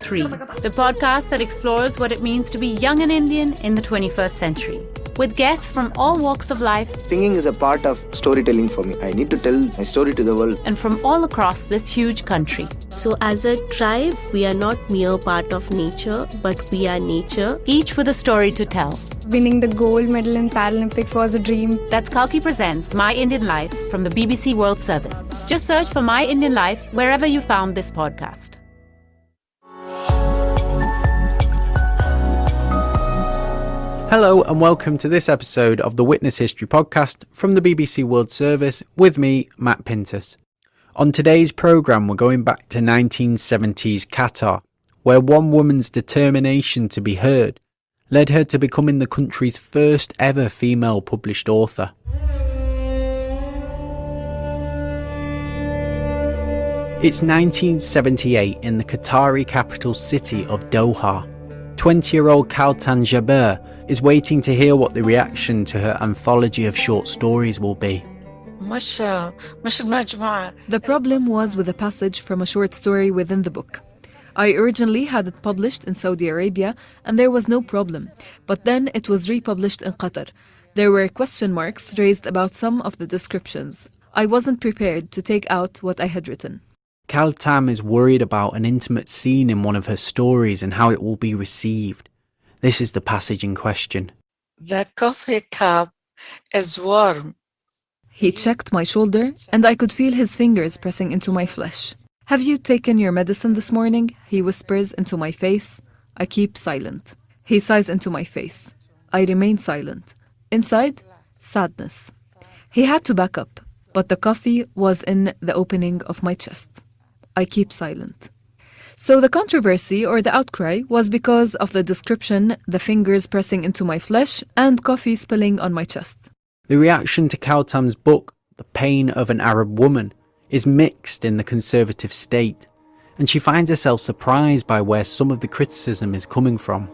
3, the podcast that explores what it means to be young and Indian in the 21st century. With guests from all walks of life. Singing is a part of storytelling for me. I need to tell my story to the world. And from all across this huge country. So as a tribe, we are not mere part of nature, but we are nature. Each with a story to tell. Winning the gold medal in Paralympics was a dream. That's Kalki Presents My Indian Life from the BBC World Service. Just search for My Indian Life wherever you found this podcast. Hello and welcome to this episode of the Witness History podcast from the BBC World Service with me, Matt Pintus. On today's programme, we're going back to 1970s Qatar, where one woman's determination to be heard led her to becoming the country's first ever female published author. It's 1978 in the Qatari capital city of Doha. 20-year-old Khaltan Jaber is waiting to hear what the reaction to her anthology of short stories will be. The problem was with a passage from a short story within the book. I originally had it published in Saudi Arabia and there was no problem, but then it was republished in Qatar. There were question marks raised about some of the descriptions. I wasn't prepared to take out what I had written. Khaltan is worried about an intimate scene in one of her stories and how it will be received. This is the passage in question. The coffee cup is warm. He checked my shoulder and I could feel his fingers pressing into my flesh. Have you taken your medicine this morning? He whispers into my face. I keep silent. He sighs into my face. I remain silent. Inside, sadness. He had to back up, but the coffee was in the opening of my chest. I keep silent. So the controversy or the outcry was because of the description, the fingers pressing into my flesh, and coffee spilling on my chest. The reaction to Khaltan's book, The Pain of an Arab Woman, is mixed in the conservative state, and she finds herself surprised by where some of the criticism is coming from.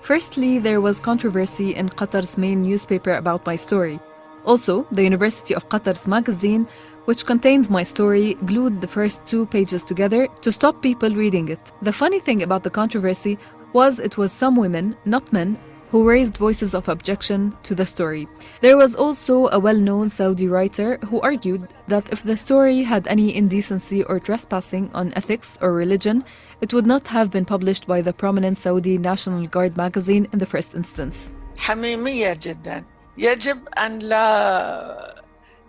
Firstly, there was controversy in Qatar's main newspaper about my story. Also, the University of Qatar's magazine, which contained my story, glued the first 2 pages together to stop people reading it. The funny thing about the controversy was it was some women, not men, who raised voices of objection to the story. There was also a well-known Saudi writer who argued that if the story had any indecency or trespassing on ethics or religion, it would not have been published by the prominent Saudi National Guard magazine in the first instance.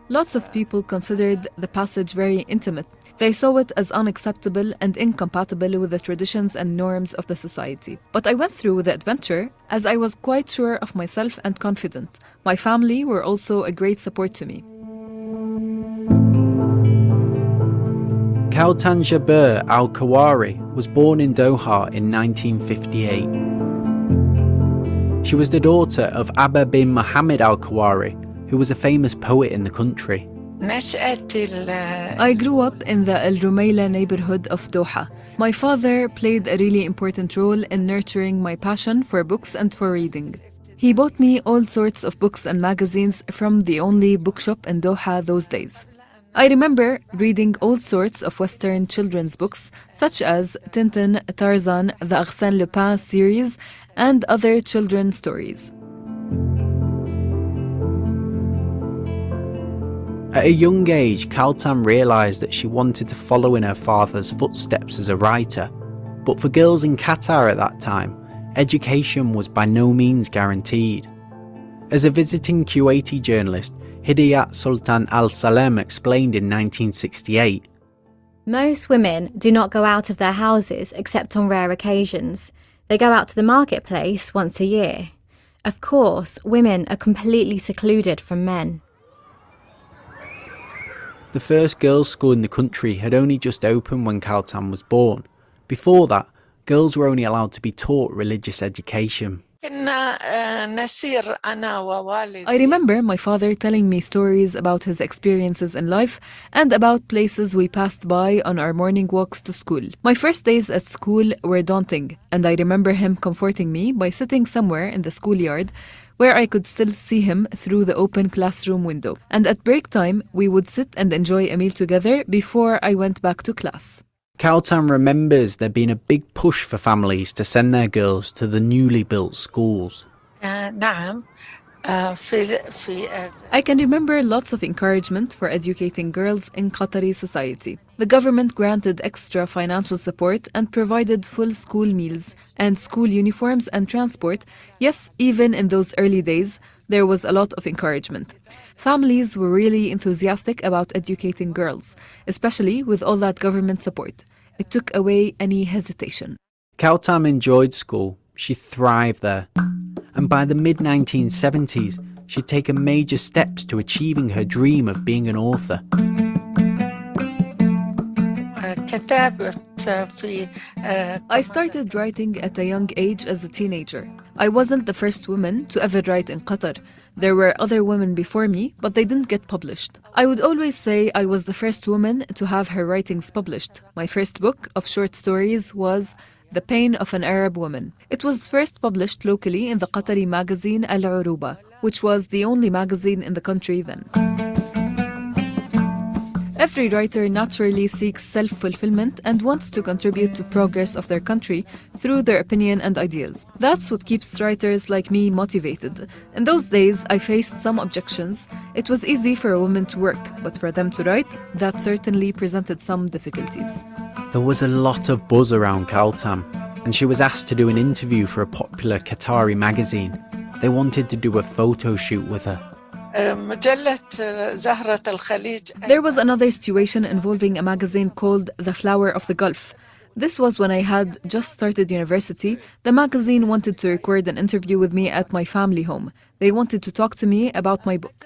Lots of people considered the passage very intimate. They saw it as unacceptable and incompatible with the traditions and norms of the society. But I went through the adventure as I was quite sure of myself and confident. My family were also a great support to me. Khaltan Jaber al-Kawari was born in Doha in 1958. She was the daughter of Abba bin Muhammad al-Kawari, who was a famous poet in the country. I grew up in the El Rumaila neighborhood of Doha. My father played a really important role in nurturing my passion for books and for reading. He bought me all sorts of books and magazines from the only bookshop in Doha those days. I remember reading all sorts of Western children's books, such as Tintin, Tarzan, the Arsène Lupin series, and other children's stories. At a young age, Khaltan realised that she wanted to follow in her father's footsteps as a writer. But for girls in Qatar at that time, education was by no means guaranteed. As a visiting Kuwaiti journalist, Hidayat Sultan Al-Salem explained in 1968, "Most women do not go out of their houses except on rare occasions. They go out to the marketplace once a year. Of course, women are completely secluded from men." The first girls' school in the country had only just opened when Khaltan was born. Before that, girls were only allowed to be taught religious education. I remember my father telling me stories about his experiences in life and about places we passed by on our morning walks to school. My first days at school were daunting, and I remember him comforting me by sitting somewhere in the schoolyard where I could still see him through the open classroom window. And at break time, we would sit and enjoy a meal together before I went back to class. Kautam remembers there being a big push for families to send their girls to the newly built schools. نعم I can remember lots of encouragement for educating girls in Qatari society. The government granted extra financial support and provided full school meals and school uniforms and transport. Yes, even in those early days, there was a lot of encouragement. Families were really enthusiastic about educating girls, especially with all that government support. It took away any hesitation. Kautam enjoyed school. She thrived there. And by the mid-1970s, she'd taken major steps to achieving her dream of being an author. I started writing at a young age as a teenager. I wasn't the first woman to ever write in Qatar. There were other women before me, but they didn't get published. I would always say I was the first woman to have her writings published. My first book of short stories was The Pain of an Arab Woman. It was first published locally in the Qatari magazine Al-Uruba, which was the only magazine in the country then. Every writer naturally seeks self-fulfillment and wants to contribute to progress of their country through their opinion and ideas. That's what keeps writers like me motivated. In those days, I faced some objections. It was easy for a woman to work, but for them to write, that certainly presented some difficulties. There was a lot of buzz around Kautam, and she was asked to do an interview for a popular Qatari magazine. They wanted to do a photo shoot with her. There was another situation involving a magazine called The Flower of the Gulf. This was when I had just started university. The magazine wanted to record an interview with me at my family home. They wanted to talk to me about my book.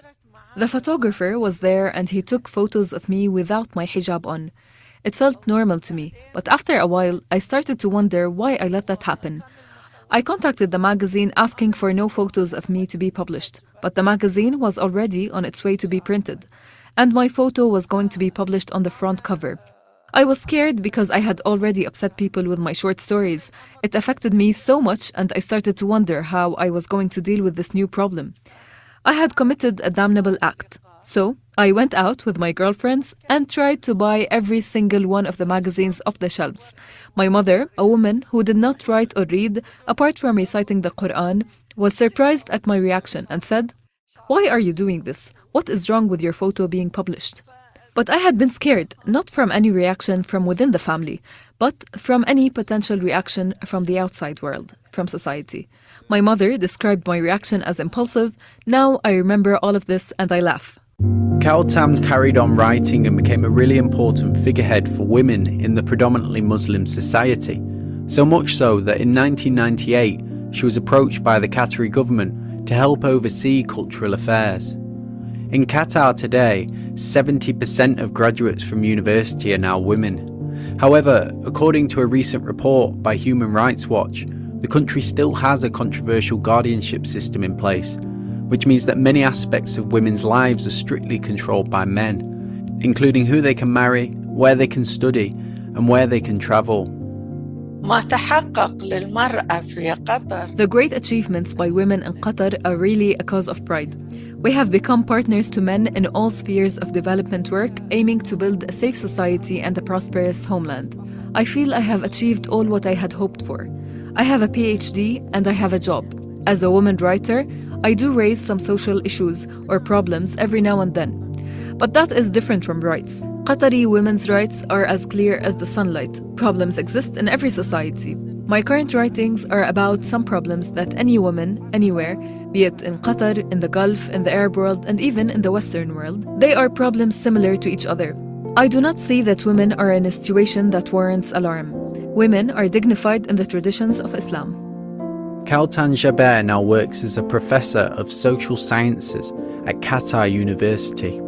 The photographer was there and he took photos of me without my hijab on. It felt normal to me, but after a while, I started to wonder why I let that happen. I contacted the magazine asking for no photos of me to be published, but the magazine was already on its way to be printed, and my photo was going to be published on the front cover. I was scared because I had already upset people with my short stories. It affected me so much, and I started to wonder how I was going to deal with this new problem. I had committed a damnable act. So I went out with my girlfriends and tried to buy every single one of the magazines off the shelves. My mother, a woman who did not write or read, apart from reciting the Quran, was surprised at my reaction and said, "Why are you doing this? What is wrong with your photo being published?" But I had been scared, not from any reaction from within the family, but from any potential reaction from the outside world, from society. My mother described my reaction as impulsive. Now I remember all of this and I laugh. Kautam carried on writing and became a really important figurehead for women in the predominantly Muslim society. So much so that in 1998, she was approached by the Qatari government to help oversee cultural affairs. In Qatar today, 70% of graduates from university are now women. However, according to a recent report by Human Rights Watch, the country still has a controversial guardianship system in place, which means that many aspects of women's lives are strictly controlled by men, including who they can marry, where they can study, and where they can travel. The great achievements by women in Qatar are really a cause of pride. We have become partners to men in all spheres of development work, aiming to build a safe society and a prosperous homeland. I feel I have achieved all what I had hoped for. I have a PhD and I have a job. As a woman writer, I do raise some social issues or problems every now and then. But that is different from rights. Qatari women's rights are as clear as the sunlight. Problems exist in every society. My current writings are about some problems that any woman, anywhere, be it in Qatar, in the Gulf, in the Arab world, and even in the Western world, they are problems similar to each other. I do not see that women are in a situation that warrants alarm. Women are dignified in the traditions of Islam. Kautam Jaber now works as a professor of social sciences at Qatar University.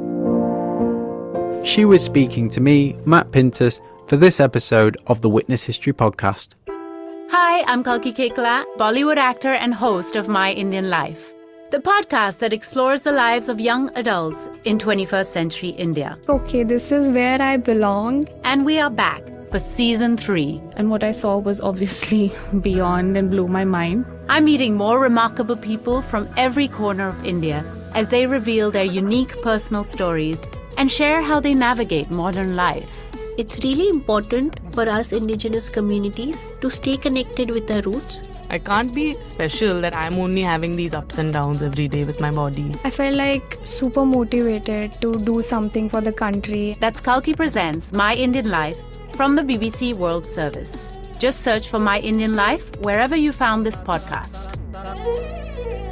She was speaking to me, Matt Pintus, for this episode of the Witness History Podcast. Hi, I'm Kalki Kekla, Bollywood actor and host of My Indian Life, the podcast that explores the lives of young adults in 21st century India. Okay, this is where I belong. And we are back for season 3. And what I saw was obviously beyond and blew my mind. I'm meeting more remarkable people from every corner of India as they reveal their unique personal stories and share how they navigate modern life. It's really important for us indigenous communities to stay connected with our roots. I can't be special that I'm only having these ups and downs every day with my body. I felt like super motivated to do something for the country. That's Kalki Presents My Indian Life from the BBC World Service. Just search for My Indian Life wherever you found this podcast.